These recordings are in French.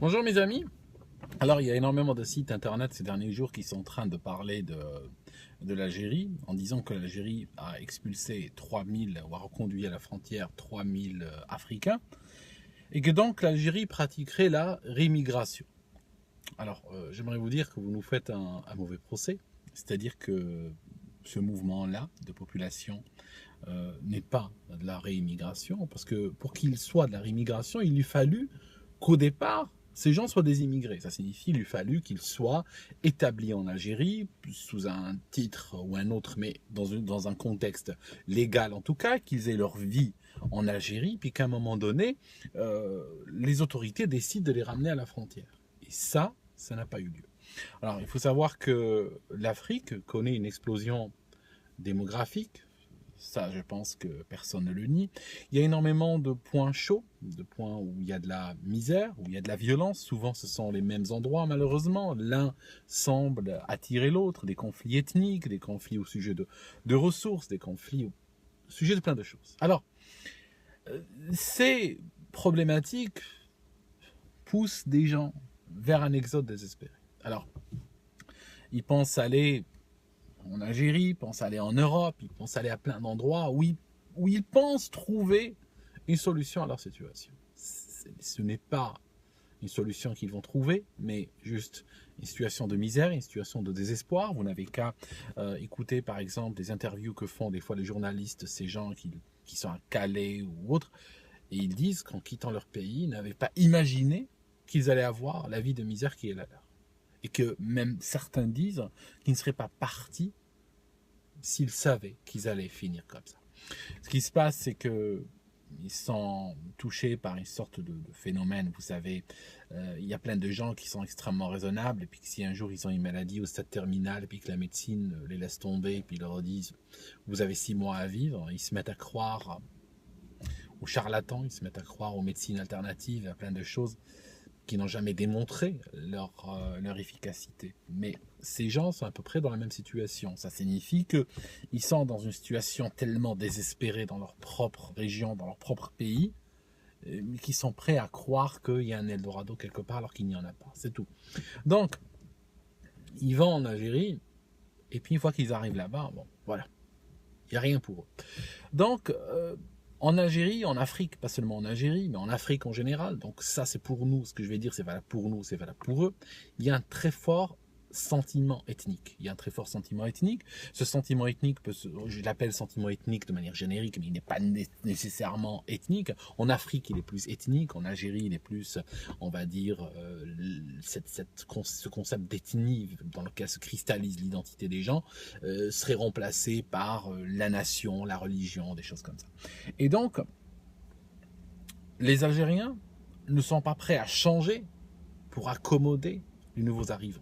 Bonjour mes amis. Alors il y a énormément de sites internet ces derniers jours qui sont en train de parler de l'Algérie en disant que l'Algérie a expulsé 3000 ou a reconduit à la frontière 3000 Africains et que donc l'Algérie pratiquerait la rémigration. Alors j'aimerais vous dire que vous nous faites un mauvais procès, c'est-à-dire que ce mouvement-là de population n'est pas de la réimmigration parce que pour qu'il soit de la réimmigration, il lui fallut qu'au départ, ces gens soient des immigrés. Ça signifie qu'il lui fallu qu'ils soient établis en Algérie, sous un titre ou un autre, mais dans un contexte légal en tout cas, qu'ils aient leur vie en Algérie, puis qu'à un moment donné, les autorités décident de les ramener à la frontière. Et ça n'a pas eu lieu. Alors, il faut savoir que l'Afrique connaît une explosion démographique. Ça, je pense que personne ne le nie. Il y a énormément de points chauds, de points où il y a de la misère, où il y a de la violence. Souvent, ce sont les mêmes endroits, malheureusement. L'un semble attirer l'autre, des conflits ethniques, des conflits au sujet de ressources, des conflits au sujet de plein de choses. Alors, ces problématiques poussent des gens vers un exode désespéré. Alors, ils pensent aller en Algérie, ils pensent aller en Europe, ils pensent aller à plein d'endroits où ils pensent trouver une solution à leur situation. Ce n'est pas une solution qu'ils vont trouver, mais juste une situation de misère, une situation de désespoir. Vous n'avez qu'à écouter par exemple des interviews que font des fois les journalistes, ces gens qui sont à Calais ou autres, et ils disent qu'en quittant leur pays, ils n'avaient pas imaginé qu'ils allaient avoir la vie de misère qui est la leur. Et que même certains disent qu'ils ne seraient pas partis s'ils savaient qu'ils allaient finir comme ça. Ce qui se passe, c'est que ils sont touchés par une sorte de phénomène. Vous savez, il y a plein de gens qui sont extrêmement raisonnables, et puis que si un jour ils ont une maladie au stade terminal, et puis que la médecine les laisse tomber, et puis ils leur disent vous avez 6 mois à vivre, ils se mettent à croire aux charlatans, ils se mettent à croire aux médecines alternatives, à plein de choses qui n'ont jamais démontré leur efficacité. Mais ces gens sont à peu près dans la même situation. Ça signifie qu'ils sont dans une situation tellement désespérée dans leur propre région, dans leur propre pays, qu'ils sont prêts à croire qu'il y a un Eldorado quelque part alors qu'il n'y en a pas. C'est tout. Donc, ils vont en Algérie, et puis une fois qu'ils arrivent là-bas, bon, voilà, il n'y a rien pour eux. Donc, en Algérie, en Afrique, pas seulement en Algérie, mais en Afrique en général, donc ça c'est pour nous, ce que je vais dire c'est valable pour nous, c'est valable pour eux, il y a un très fort sentiment ethnique. Il y a un très fort sentiment ethnique. Ce sentiment ethnique, je l'appelle sentiment ethnique de manière générique, mais il n'est pas nécessairement ethnique. En Afrique, il est plus ethnique. En Algérie, il est plus, on va dire, ce concept d'ethnie dans lequel se cristallise l'identité des gens serait remplacé par la nation, la religion, des choses comme ça. Et donc, les Algériens ne sont pas prêts à changer pour accommoder les nouveaux arrivants.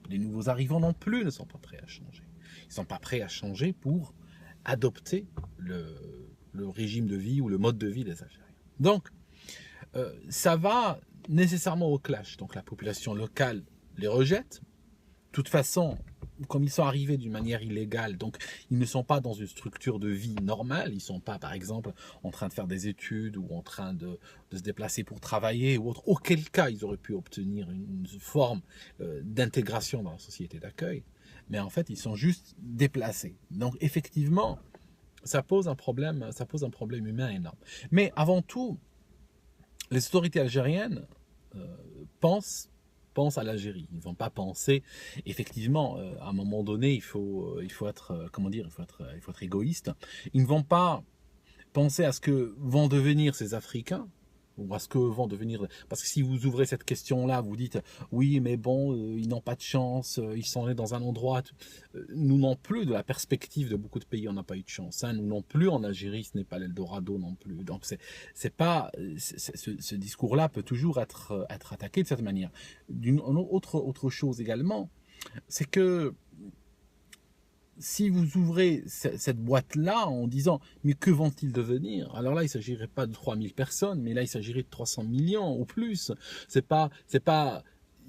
Les nouveaux arrivants non plus ne sont pas prêts à changer. Ils ne sont pas prêts à changer pour adopter le régime de vie ou le mode de vie des Algériens. Donc, ça va nécessairement au clash. Donc la population locale les rejette. De toute façon, comme ils sont arrivés d'une manière illégale, donc ils ne sont pas dans une structure de vie normale, ils ne sont pas par exemple en train de faire des études ou en train de se déplacer pour travailler ou autre, auquel cas ils auraient pu obtenir une forme d'intégration dans la société d'accueil, mais en fait ils sont juste déplacés. Donc effectivement, ça pose un problème humain énorme. Mais avant tout, les autorités algériennes pensent à l'Algérie. Ils ne vont pas penser, effectivement, à un moment donné, il faut être, comment dire, il faut être égoïste. Ils ne vont pas penser à ce que vont devenir ces Africains, ou à ce que vont devenir... Parce que si vous ouvrez cette question-là, vous dites, oui, mais bon, ils n'ont pas de chance, ils sont nés dans un endroit... Nous non plus, de la perspective de beaucoup de pays, on n'a pas eu de chance. Hein. Nous non plus, en Algérie, ce n'est pas l'Eldorado non plus. Donc, c'est pas... ce discours-là peut toujours être attaqué de cette manière. D'une autre chose également, c'est que si vous ouvrez cette boîte-là en disant « mais que vont-ils devenir ?» Alors là, il ne s'agirait pas de 3000 personnes, mais là, il s'agirait de 300 millions ou plus. C'est pas...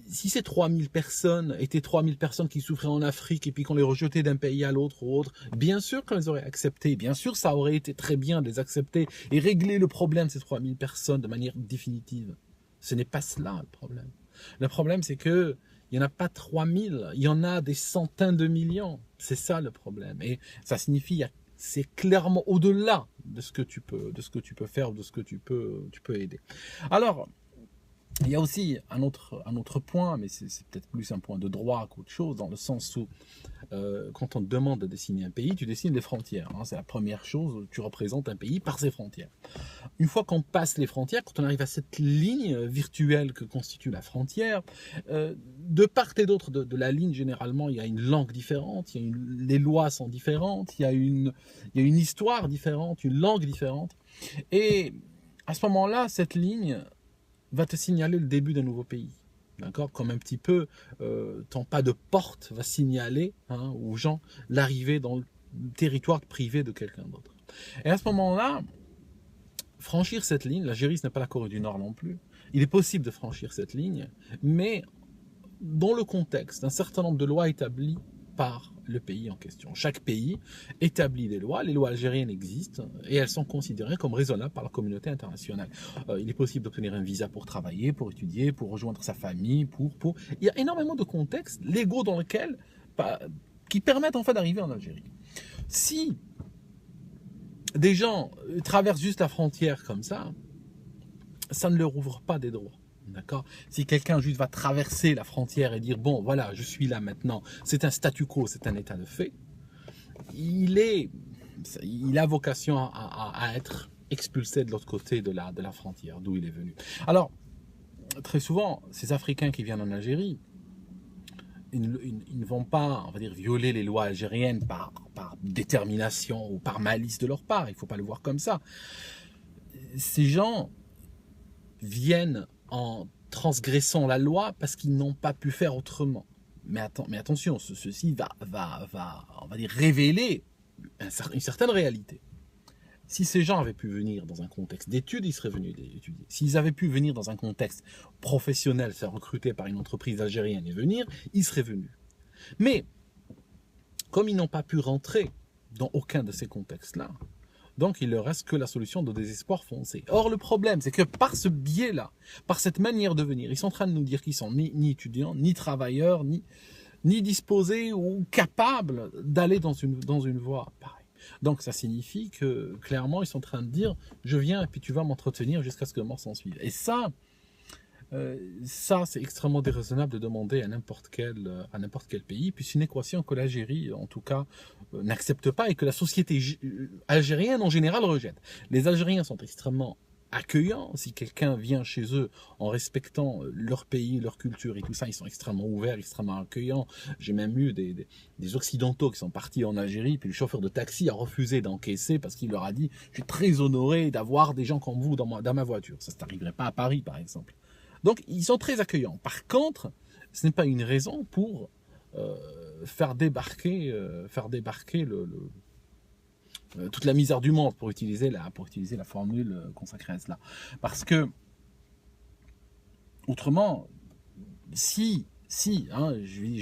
Si ces 3000 personnes étaient 3000 personnes qui souffraient en Afrique et puis qu'on les rejetait d'un pays à l'autre ou autre, bien sûr qu'on les aurait acceptés, bien sûr ça aurait été très bien de les accepter et régler le problème de ces 3000 personnes de manière définitive. Ce n'est pas cela le problème. Le problème, c'est que il n'y en a pas 3000, il y en a des centaines de millions. C'est ça le problème. Et ça signifie, c'est clairement au-delà de ce que tu peux faire ou de ce que tu peux aider. Alors, il y a aussi un autre point, mais c'est peut-être plus un point de droit qu'autre chose, dans le sens où quand on te demande de dessiner un pays, tu dessines les frontières. Hein, c'est la première chose, tu représentes un pays par ses frontières. Une fois qu'on passe les frontières, quand on arrive à cette ligne virtuelle que constitue la frontière, de part et d'autre de la ligne, généralement, il y a une langue différente, les lois sont différentes, il y a une histoire différente, une langue différente. Et à ce moment-là, cette ligne va te signaler le début d'un nouveau pays. D'accord? Comme un petit peu ton pas de porte va signaler aux gens l'arrivée dans le territoire privé de quelqu'un d'autre. Et à ce moment-là, franchir cette ligne, l'Algérie ce n'est pas la Corée du Nord non plus, il est possible de franchir cette ligne, mais dans le contexte d'un certain nombre de lois établies par le pays en question. Chaque pays établit des lois, les lois algériennes existent et elles sont considérées comme raisonnables par la communauté internationale. Il est possible d'obtenir un visa pour travailler, pour étudier, pour rejoindre sa famille, Il y a énormément de contextes légaux dans lesquels, qui permettent en fait d'arriver en Algérie. Si des gens traversent juste la frontière comme ça ne leur ouvre pas des droits. D'accord? Si quelqu'un juste va traverser la frontière et dire bon voilà je suis là maintenant, c'est un statu quo, c'est un état de fait, il a vocation à être expulsé de l'autre côté de la frontière d'où il est venu. Alors très souvent ces Africains qui viennent en Algérie, ils ne vont pas, on va dire, violer les lois algériennes par détermination ou par malice de leur part, il ne faut pas le voir comme ça. Ces gens viennent en transgressant la loi parce qu'ils n'ont pas pu faire autrement. Mais attention, ceci va, on va dire, révéler une certaine réalité. Si ces gens avaient pu venir dans un contexte d'études, ils seraient venus étudier. S'ils avaient pu venir dans un contexte professionnel, se faire recruter par une entreprise algérienne et venir, ils seraient venus. Mais, comme ils n'ont pas pu rentrer dans aucun de ces contextes-là, donc il ne leur reste que la solution de désespoir foncé. Or le problème, c'est que par ce biais-là, par cette manière de venir, ils sont en train de nous dire qu'ils sont ni étudiants, ni travailleurs, ni disposés ou capables d'aller dans une voie pareille. Donc ça signifie que clairement ils sont en train de dire je viens et puis tu vas m'entretenir jusqu'à ce que mort s'en suive. Et ça c'est extrêmement déraisonnable de demander à n'importe quel pays, puis c'est une équation que l'Algérie, en tout cas, n'accepte pas et que la société algérienne, en général, rejette. Les Algériens sont extrêmement accueillants. Si quelqu'un vient chez eux en respectant leur pays, leur culture et tout ça, ils sont extrêmement ouverts, extrêmement accueillants. J'ai même eu des Occidentaux qui sont partis en Algérie, puis le chauffeur de taxi a refusé d'encaisser parce qu'il leur a dit « Je suis très honoré d'avoir des gens comme vous dans ma voiture ». Ça ne t'arriverait pas à Paris, par exemple. Donc, ils sont très accueillants. Par contre, ce n'est pas une raison pour faire débarquer toute la misère du monde, pour utiliser la formule consacrée à cela. Parce que, autrement, je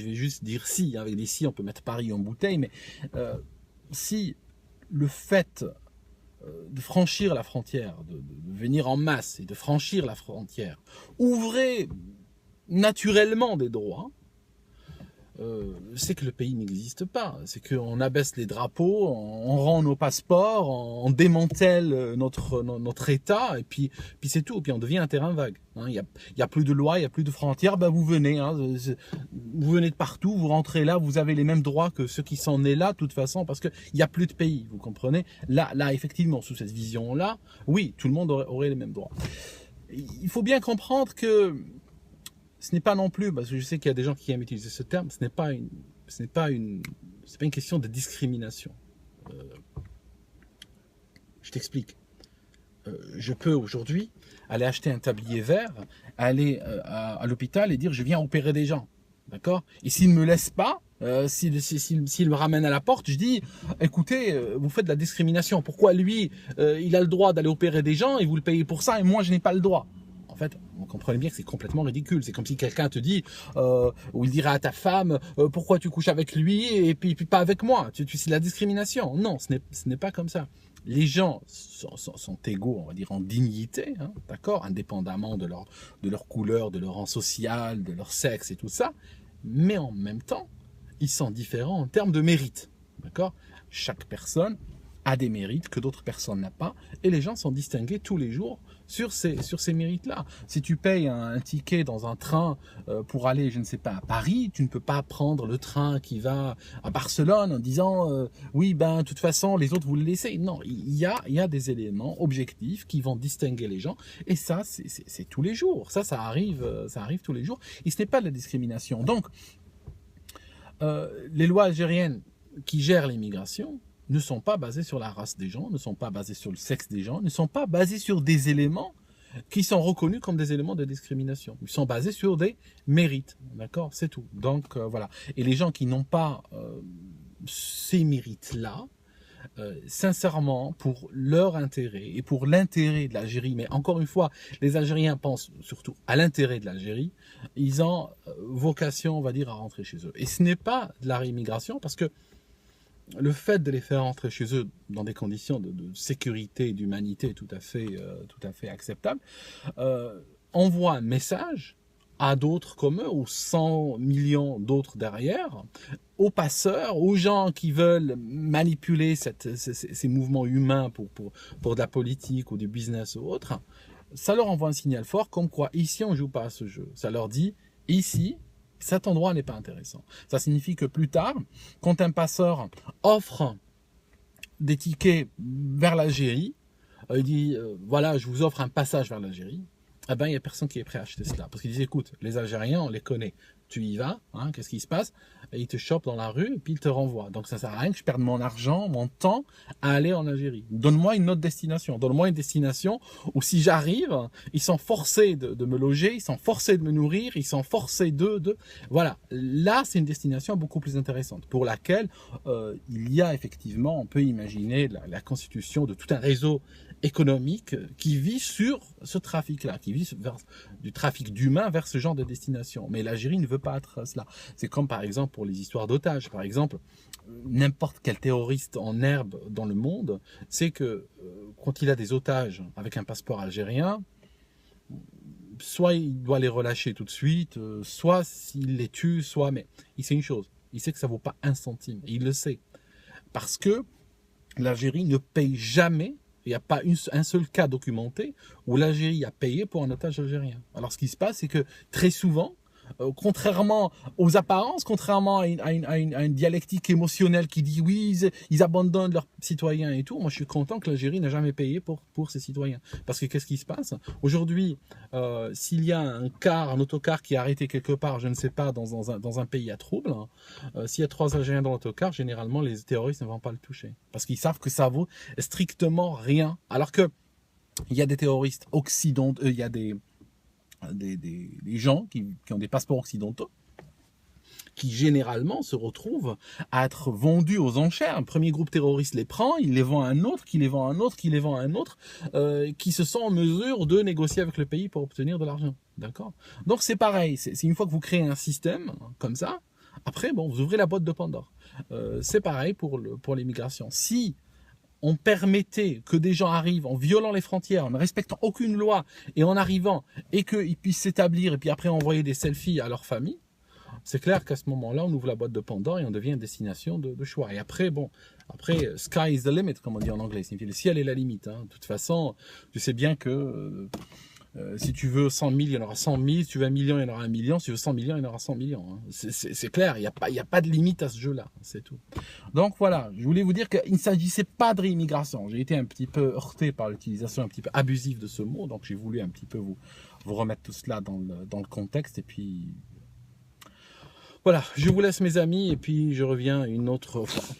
vais juste dire si, avec des si, on peut mettre Paris en bouteille, mais si le fait de franchir la frontière, de venir en masse et de franchir la frontière, ouvrait naturellement des droits, c'est que le pays n'existe pas. C'est qu'on abaisse les drapeaux, on rend nos passeports, on démantèle notre État, et puis c'est tout. Et puis on devient un terrain vague. Il y a plus de loi, il y a plus de frontières. Ben vous venez, vous venez de partout, vous rentrez là, vous avez les mêmes droits que ceux qui sont nés là, de toute façon, parce que il y a plus de pays. Vous comprenez? Là, effectivement, sous cette vision-là, oui, tout le monde aurait les mêmes droits. Il faut bien comprendre que ce n'est pas non plus, parce que je sais qu'il y a des gens qui aiment utiliser ce terme, ce n'est pas une question de discrimination. Je t'explique. Je peux aujourd'hui aller acheter un tablier vert, aller à l'hôpital et dire je viens opérer des gens. D'accord? Et s'il ne me laisse pas, s'il me ramène à la porte, je dis écoutez, vous faites de la discrimination. Pourquoi lui, il a le droit d'aller opérer des gens et vous le payez pour ça et moi je n'ai pas le droit? En fait, vous comprenez bien que c'est complètement ridicule. C'est comme si quelqu'un te dit, ou il dirait à ta femme, pourquoi tu couches avec lui et puis pas avec moi? C'est de la discrimination. Non, ce n'est pas comme ça. les gens sont égaux, on va dire, en dignité, hein, d'accord, indépendamment de leur couleur, de leur rang social, de leur sexe et tout ça, mais en même temps, ils sont différents en termes de mérite, d'accord. Chaque personne a des mérites que d'autres personnes n'ont pas, et les gens sont distingués tous les jours sur ces mérites-là. Si tu payes un ticket dans un train pour aller, je ne sais pas, à Paris, tu ne peux pas prendre le train qui va à Barcelone en disant oui, ben, de toute façon, les autres, vous le laissez. Non, il y a des éléments objectifs qui vont distinguer les gens, et ça, c'est tous les jours. Ça arrive tous les jours, et ce n'est pas de la discrimination. Donc, les lois algériennes qui gèrent l'immigration ne sont pas basées sur la race des gens, ne sont pas basées sur le sexe des gens, ne sont pas basées sur des éléments qui sont reconnus comme des éléments de discrimination. Ils sont basés sur des mérites, d'accord, c'est tout. Donc voilà. Et les gens qui n'ont pas ces mérites-là, sincèrement, pour leur intérêt et pour l'intérêt de l'Algérie, mais encore une fois, les Algériens pensent surtout à l'intérêt de l'Algérie, ils ont vocation, on va dire, à rentrer chez eux. Et ce n'est pas de la réimmigration, parce que le fait de les faire rentrer chez eux dans des conditions de sécurité et d'humanité tout à fait acceptables, envoie un message à d'autres comme eux, aux 100 millions d'autres derrière, aux passeurs, aux gens qui veulent manipuler ces mouvements humains pour de la politique ou du business ou autre. Ça leur envoie un signal fort comme quoi ici on ne joue pas à ce jeu. Ça leur dit ici, cet endroit n'est pas intéressant. Ça signifie que plus tard, quand un passeur offre des tickets vers l'Algérie, il dit voilà, je vous offre un passage vers l'Algérie, eh ben, il n'y a personne qui est prêt à acheter cela. Parce qu'ils disent écoute, les Algériens, on les connaît. Tu y vas, hein, qu'est-ce qui se passe? Et ils te chopent dans la rue et puis ils te renvoient. Donc ça ne sert à rien que je perde mon argent, mon temps à aller en Algérie. Donne-moi une autre destination. Donne-moi une destination où si j'arrive, ils sont forcés de me loger, ils sont forcés de me nourrir, ils sont forcés de... Voilà. Là, c'est une destination beaucoup plus intéressante pour laquelle il y a effectivement, on peut imaginer la constitution de tout un réseau économique qui vit sur ce trafic-là, qui vit vers du trafic d'humains vers ce genre de destination. Mais l'Algérie ne veut pas être cela. C'est comme par exemple pour les histoires d'otages. Par exemple, n'importe quel terroriste en herbe dans le monde sait que quand il a des otages avec un passeport algérien, soit il doit les relâcher tout de suite, soit s'il les tue, soit... Mais il sait une chose, il sait que ça ne vaut pas un centime. Et il le sait. Parce que l'Algérie ne paye jamais. Il n'y a pas un seul cas documenté où l'Algérie a payé pour un otage algérien. Alors ce qui se passe, c'est que très souvent, contrairement aux apparences, contrairement à une dialectique émotionnelle qui dit oui, ils abandonnent leurs citoyens et tout, moi je suis content que l'Algérie n'a jamais payé pour ses citoyens. Parce que qu'est-ce qui se passe? Aujourd'hui, s'il y a un autocar qui est arrêté quelque part, je ne sais pas, dans un pays à trouble, s'il y a 3 Algériens dans l'autocar, généralement les terroristes ne vont pas le toucher. Parce qu'ils savent que ça vaut strictement rien. Alors que il y a des terroristes occidentaux, il y a des gens qui ont des passeports occidentaux qui généralement se retrouvent à être vendus aux enchères. Un premier groupe terroriste les prend, il les vend à un autre, qui les vend à un autre, qui les vend à un autre, qui se sont en mesure de négocier avec le pays pour obtenir de l'argent. D'accord? Donc c'est pareil, c'est une fois que vous créez un système comme ça, après, bon, vous ouvrez la boîte de Pandore. C'est pareil pour l'immigration. Si on permettait que des gens arrivent en violant les frontières, en ne respectant aucune loi, et en arrivant, et qu'ils puissent s'établir, et puis après envoyer des selfies à leur famille, c'est clair qu'à ce moment-là, on ouvre la boîte de Pandore et on devient une destination de choix. Et après, bon, sky is the limit, comme on dit en anglais, signifie le ciel est la limite. Hein. De toute façon, tu sais bien que si tu veux 100 000, il y en aura 100 000. Si tu veux 1 million, il y en aura 1 million. Si tu veux 100 millions, il y en aura 100 millions. Hein. C'est clair, il n'y a pas de limite à ce jeu-là. C'est tout. Donc voilà, je voulais vous dire qu'il ne s'agissait pas de réimmigration. J'ai été un petit peu heurté par l'utilisation un petit peu abusive de ce mot. Donc j'ai voulu un petit peu vous remettre tout cela dans le contexte. Et puis voilà, je vous laisse mes amis et puis je reviens une autre fois.